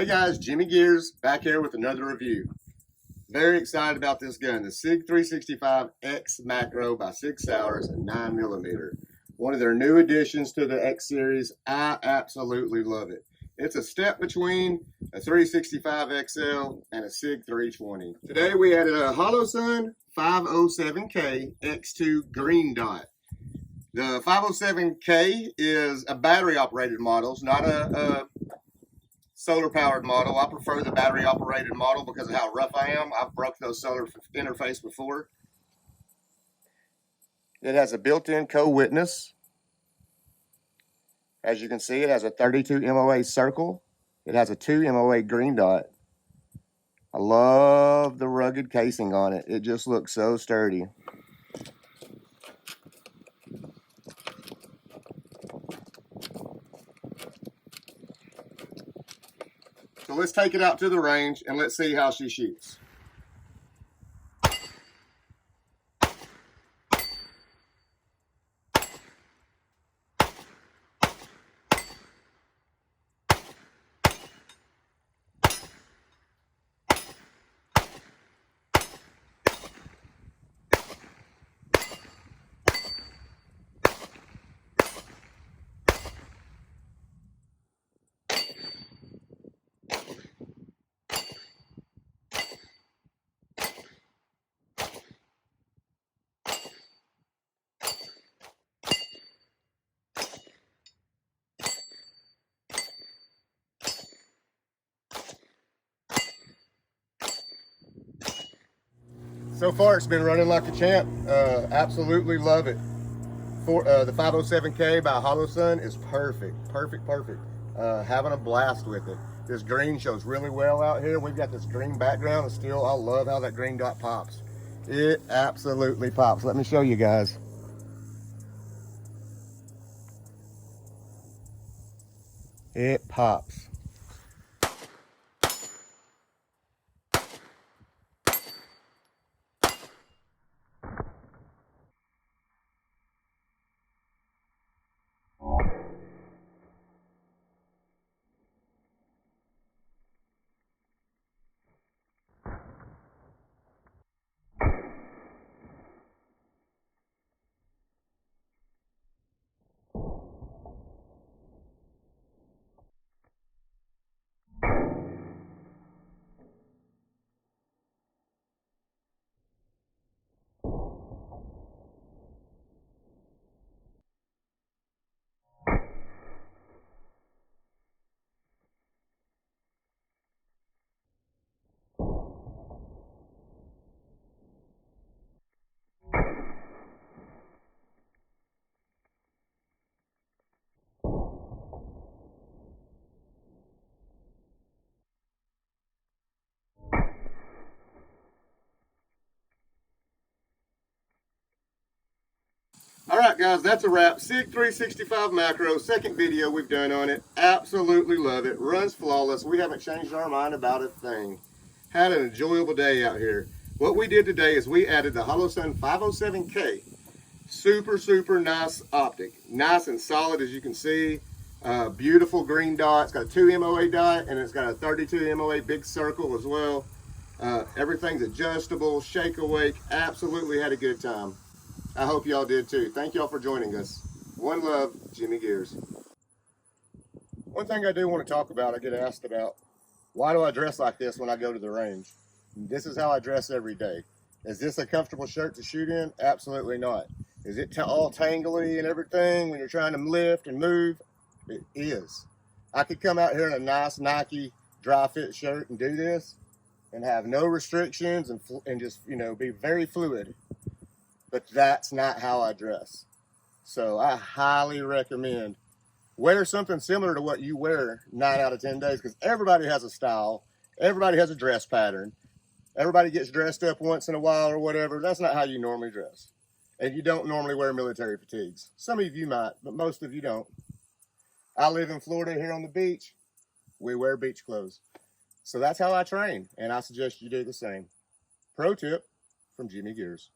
Hey guys, Jimmy Gears back here with another review. Very excited about this gun, the Sig 365 X Macro by Sig Sauer. It's a 9mm. One of their new additions to the X series. I absolutely love it. It's a step between a 365 XL and a Sig 320. Today we added a Holosun 507K X2 green dot. The 507K is a battery operated model. It's not a solar powered model. I prefer the battery operated model because of how rough I am. I've broke those solar interface before. It has a built-in co-witness. As you can see, it has a 32 MOA circle. It has a 2 MOA green dot. I love the rugged casing on it. It just looks so sturdy. So let's take it out to the range and let's see how she shoots. So far, it's been running like a champ. Absolutely love it. The 507K by Holosun is perfect. Having a blast with it. This green shows really well out here. We've got this green background, and still, I love how that green dot pops. It absolutely pops. Let me show you guys. It pops. All right, guys, that's a wrap. Sig 365 Macro, second video we've done on it. Absolutely love it. Runs flawless. We haven't changed our mind about a thing. Had an enjoyable day out here. What we did today is we added the Holosun 507K. Super nice optic. Nice and solid, as you can see. Beautiful green dot. It's got a 2 MOA dot, and it's got a 32 MOA big circle as well. Everything's adjustable, shake awake. Absolutely had a good time. I hope y'all did too. Thank y'all for joining us. One love, Jimmy Gears. One thing I do want to talk about, I get asked about, why do I dress like this when I go to the range? This is how I dress every day. Is this a comfortable shirt to shoot in? Absolutely not. Is it all tangly and everything when you're trying to lift and move? It is. I could come out here in a nice Nike dry fit shirt and do this and have no restrictions and just, you know, be very fluid. But that's not how I dress. So I highly recommend wear something similar to what you wear 9 out of 10 days, because everybody has a style. Everybody has a dress pattern. Everybody gets dressed up once in a while or whatever. That's not how you normally dress. And you don't normally wear military fatigues. Some of you might, but most of you don't. I live in Florida here on the beach. We wear beach clothes. So that's how I train, and I suggest you do the same. Pro tip from Jimmy Gears.